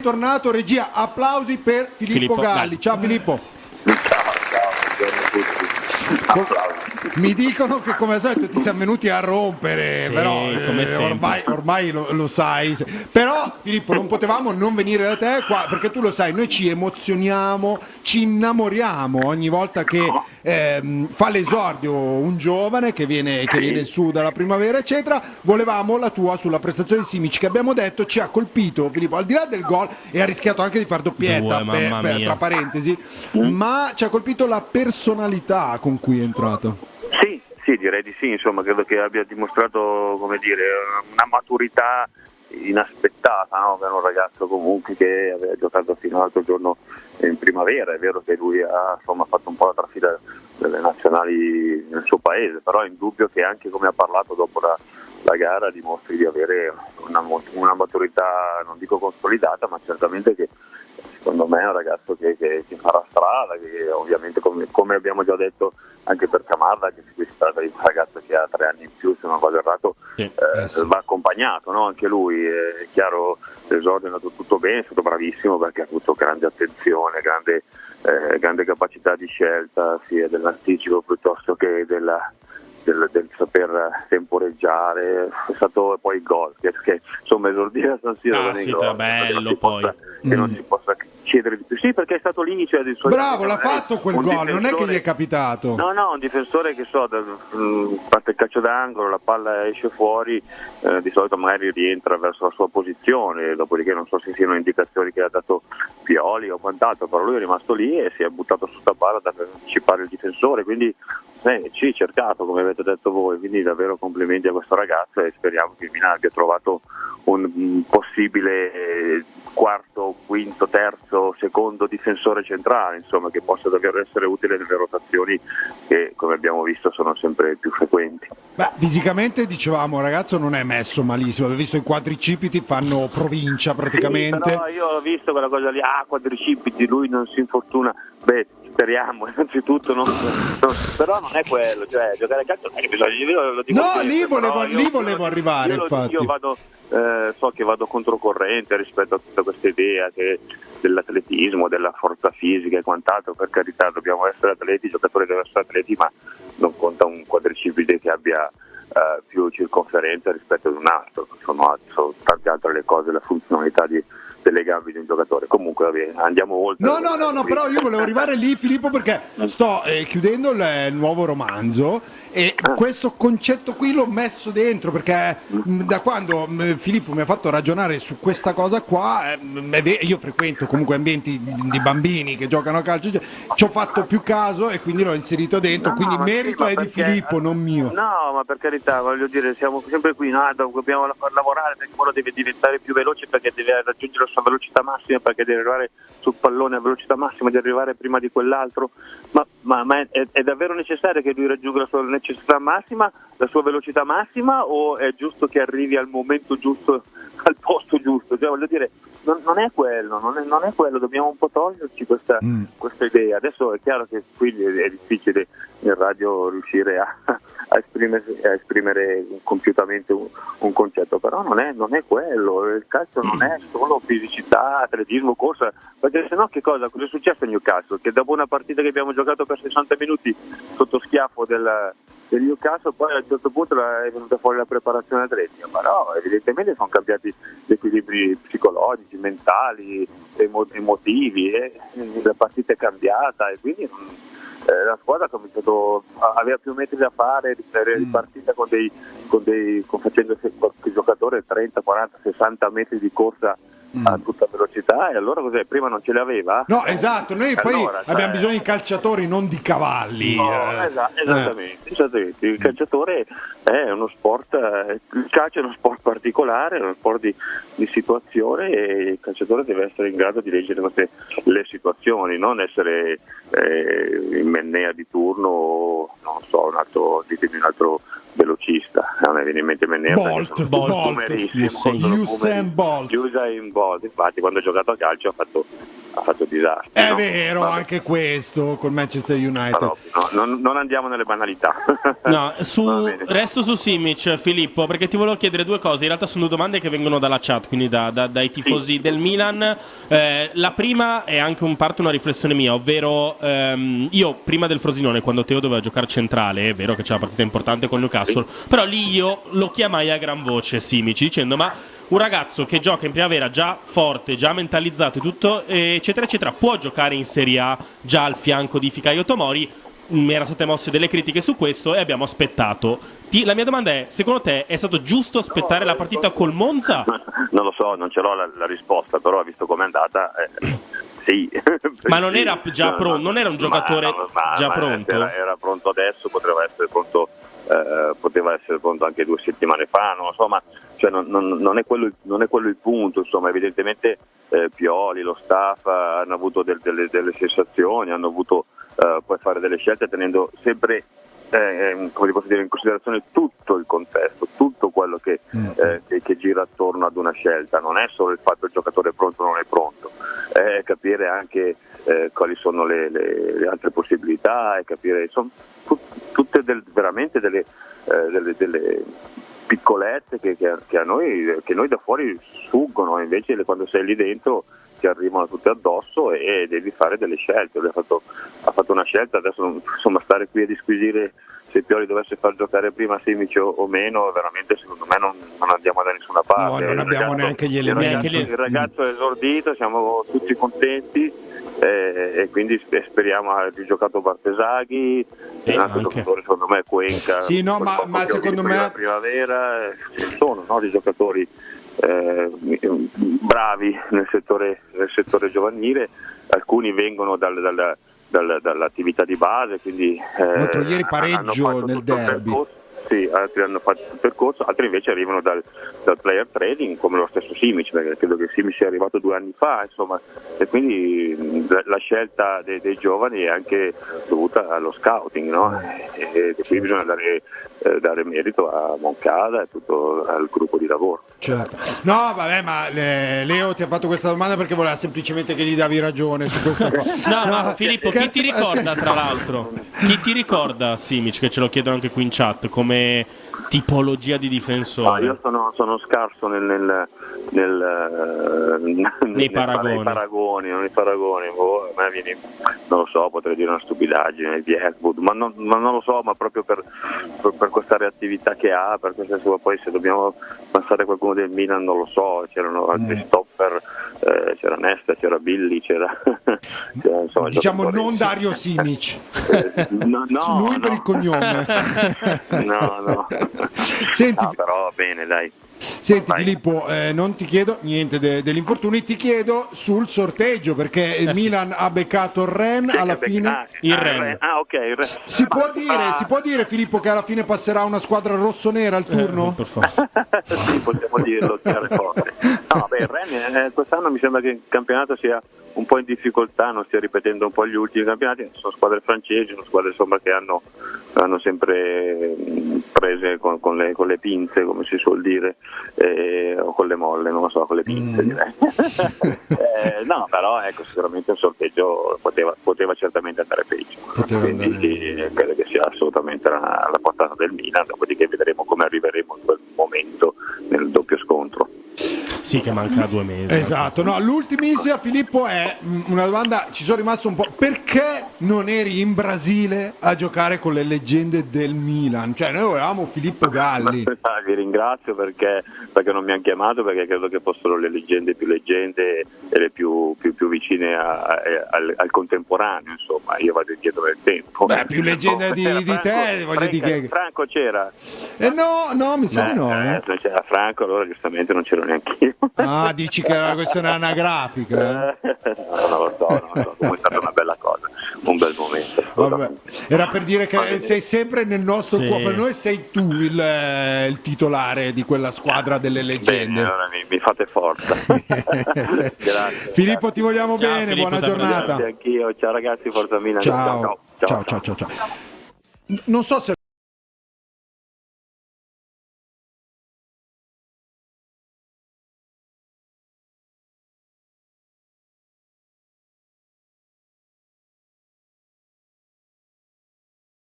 Tornato, regia, applausi per Filippo Galli. Ciao Filippo. Mi dicono che come al solito ti siamo venuti a rompere, sì, però ormai lo sai. Però Filippo, non potevamo non venire da te qua, perché tu lo sai, noi ci emozioniamo, ci innamoriamo ogni volta che fa l'esordio un giovane che viene su dalla primavera, eccetera. Volevamo la tua sulla prestazione di Simic, che abbiamo detto ci ha colpito, Filippo, al di là del gol, e ha rischiato anche di far doppietta, tra parentesi, ma ci ha colpito la personalità con cui è entrato. Sì, direi di sì, insomma, credo che abbia dimostrato, come dire, una maturità inaspettata, no? Per un ragazzo comunque che aveva giocato fino all'altro giorno in primavera. È vero che lui ha fatto un po' la trafila delle nazionali nel suo paese, però è indubbio che anche come ha parlato dopo la gara dimostri di avere una maturità, non dico consolidata, ma certamente che secondo me è un ragazzo che farà strada, che ovviamente come abbiamo già detto anche per Camarda, che si tratta di un ragazzo che ha 3 anni in più, se non vado errato, va accompagnato, no? Anche lui, è chiaro, l'esordio è andato tutto bene, è stato bravissimo perché ha avuto grande attenzione, grande capacità di scelta sia dell'anticipo piuttosto che del saper temporeggiare. È stato poi il gol, che insomma esordire a San Siro bello poi che non si possa chiedere di più. Sì, perché è stato l'inizio del suo. Bravo, l'ha fatto quel gol, non è che gli è capitato. No, un difensore che parte il calcio d'angolo, la palla esce fuori, di solito magari rientra verso la sua posizione, dopodiché non so se siano indicazioni che ha dato Pioli o quant'altro, però lui è rimasto lì e si è buttato su sta palla per anticipare il difensore, quindi ci cercato, come avete detto voi, quindi davvero complimenti a questo ragazzo e speriamo che il Milan abbia trovato un possibile quarto, quinto, terzo, secondo difensore centrale, insomma, che possa davvero essere utile nelle rotazioni che, come abbiamo visto, sono sempre più frequenti. Beh, fisicamente dicevamo, ragazzo non è messo malissimo, avevo visto i quadricipiti, fanno provincia praticamente. Sì, però io ho visto quella cosa lì, quadricipiti, lui non si infortuna, speriamo innanzitutto, però non è quello, cioè giocare a calcio non è che bisogna, io lo dico lì volevo arrivare, infatti. Io vado, so che vado controcorrente rispetto a tutta questa idea dell'atletismo, della forza fisica e quant'altro. Per carità, dobbiamo essere atleti, i giocatori devono essere atleti, ma non conta un quadricipite che abbia più circonferenza rispetto ad un altro, sono tante altre le cose, la funzionalità delle gambe di un giocatore. Comunque va bene, andiamo oltre. No, però io volevo arrivare lì, Filippo, perché sto chiudendo il nuovo romanzo e questo concetto qui l'ho messo dentro, perché da quando Filippo mi ha fatto ragionare su questa cosa qua, io frequento comunque ambienti di bambini che giocano a calcio, ci ho fatto più caso e quindi l'ho inserito dentro, quindi merito è di Filippo, non mio. No, ma per carità, voglio dire, siamo sempre qui, dobbiamo lavorare perché uno deve diventare più veloce, perché deve raggiungere la sua velocità massima, perché deve arrivare sul pallone a velocità massima, di arrivare prima di quell'altro, ma è davvero necessario che lui raggiunga la sua necessità massima, la sua velocità massima, o è giusto che arrivi al momento giusto, al posto giusto? Cioè, voglio dire, non è quello, non è quello, dobbiamo un po' toglierci questa idea. Adesso è chiaro che quindi è difficile in radio riuscire a esprimere compiutamente un concetto, però non è quello. Il calcio non è solo fisicità, atletismo, corsa, perché sennò che cosa è successo a Newcastle? Che dopo una partita che abbiamo giocato per 60 minuti sotto schiaffo del Newcastle, poi a un certo punto è venuta fuori la preparazione atletica, ma no, evidentemente sono cambiati gli equilibri psicologici, mentali, emotivi, la partita è cambiata e quindi la squadra ha cominciato, aveva più metri da fare, ripartita facendo qualche giocatore 30, 40, 60 metri di corsa a tutta velocità, e allora cos'è? Prima non ce le aveva? No, esatto, noi poi abbiamo bisogno di calciatori, non di cavalli. Esattamente. Il calciatore è uno sport, il calcio è uno sport particolare, è uno sport di situazione, e il calciatore deve essere in grado di leggere le situazioni, non essere il Mennea di turno o non so, un altro velocista. A me viene in mente Mennea, Usain Bolt. Infatti quando ha giocato a calcio ha fatto ha fatto disastri. È no? vero, Vabbè. anche questo col Manchester United. Però, non andiamo nelle banalità. No, Va bene. resto su Simic, Filippo, perché ti volevo chiedere due cose. In realtà sono due domande che vengono dalla chat, quindi dai tifosi del Milan. La prima è anche una riflessione mia, ovvero io prima del Frosinone, quando Teo doveva giocare centrale, è vero che c'è una partita importante con Newcastle, però lì io lo chiamai a gran voce Simic, dicendo ma un ragazzo che gioca in primavera già forte, già mentalizzato e tutto, eccetera eccetera, può giocare in Serie A già al fianco di Fikayo Tomori. Mi erano state mosse delle critiche su questo e abbiamo aspettato. La mia domanda è, secondo te è stato giusto aspettare la partita col Monza? Non lo so, non ce l'ho la risposta, però visto com'è andata, sì. Ma non era già pronto, non era un giocatore già pronto? Era pronto adesso, poteva essere pronto anche 2 settimane fa, non lo so, ma cioè, non è quello il punto, insomma, evidentemente Pioli, lo staff hanno avuto delle sensazioni, hanno avuto poi fare delle scelte tenendo sempre come posso dire, in considerazione tutto il contesto, tutto quello che gira attorno ad una scelta. Non è solo il fatto che il giocatore è pronto o non è pronto, è capire anche quali sono le altre possibilità, e capire insomma, tutte veramente delle piccolezze che a noi da fuori sfuggono, invece quando sei lì dentro ti arrivano tutte addosso e devi fare delle scelte. Lui ha fatto una scelta, adesso insomma stare qui a disquisire se Pioli dovesse far giocare prima Simic o meno, veramente secondo me non andiamo da nessuna parte. No, non abbiamo neanche gli elementi. Il ragazzo è esordito, siamo tutti contenti e quindi speriamo. Ha rigiocato Bartesaghi, un altro giocatore secondo me Cuenca. Sì, no, ma secondo me la primavera ci sono, no, dei giocatori bravi nel settore giovanile, alcuni vengono dall'attività di base, quindi l'altro ieri pareggio nel derby. Sì, altri hanno fatto il percorso, altri invece arrivano dal player trading, come lo stesso Simic, perché credo che Simic sia arrivato 2 anni fa, insomma, e quindi la scelta dei giovani è anche dovuta allo scouting, no? E qui bisogna dare merito a Moncada e tutto al gruppo di lavoro. Certo. No, vabbè, ma Leo ti ha fatto questa domanda perché voleva semplicemente che gli davi ragione su questa cosa. No, Filippo, chi ti ricorda tra l'altro? Chi ti ricorda Simic, che ce lo chiedono anche qui in chat, come tipologia di difensore? Io sono scarso nei paragoni. A me viene, non lo so, potrei dire una stupidaggine di Eckwood, ma non lo so, ma proprio per questa reattività che ha, per questa sua, poi se dobbiamo passare a qualcuno del Milan non lo so, c'erano altri stopper, c'era Nesta, c'era Billy, c'era insomma, diciamo non Dario Simic. No, lui per il cognome. No. Senti, però va bene, dai. Senti Vai. Filippo, non ti chiedo niente degli infortuni, ti chiedo sul sorteggio, perché il Milan ha beccato il Ren alla fine. Il Ren. Ok, il Ren. Si può dire Filippo che alla fine passerà una squadra rossonera al turno? Per forza. Sì, possiamo dirlo, tirare forte. No, il Ren quest'anno mi sembra che il campionato sia un po' in difficoltà, non stia ripetendo un po' gli ultimi campionati. Sono squadre francesi, sono squadre insomma che hanno sempre prese con le pinze, come si suol dire, o con le molle, non lo so, con le pinze direi. No, però ecco, sicuramente il sorteggio poteva certamente andare peggio. Quindi credo che sia assolutamente alla portata del Milan, dopodiché vedremo come arriveremo in quel momento nel doppio scontro. Sì, che manca 2 mesi. Esatto, no, l'ultimissima Filippo è una domanda, ci sono rimasto un po', perché non eri in Brasile a giocare con le leggende del Milan? Cioè noi volevamo Filippo Galli. Vi ringrazio perché non mi hanno chiamato, perché credo che fossero le leggende più leggende e le più vicine al contemporaneo, insomma, io vado indietro nel tempo. Beh, più leggenda di te, voglio dire che... Franco c'era? No, mi sa di no. Se c'era Franco, allora giustamente non c'ero neanche io. Ah, dici che era una questione anagrafica? Non lo so, comunque è stata una bella cosa, un bel momento. Vabbè. Era per dire che sei sempre nel nostro Sì. cuore, per noi sei tu il titolare di quella squadra delle leggende. Bene, allora mi fate forza. Grazie. Filippo, ti vogliamo Ciao, bene, Filippo, buona giornata. Grazie anch'io, ciao ragazzi, forza Milan. Ciao. Non so se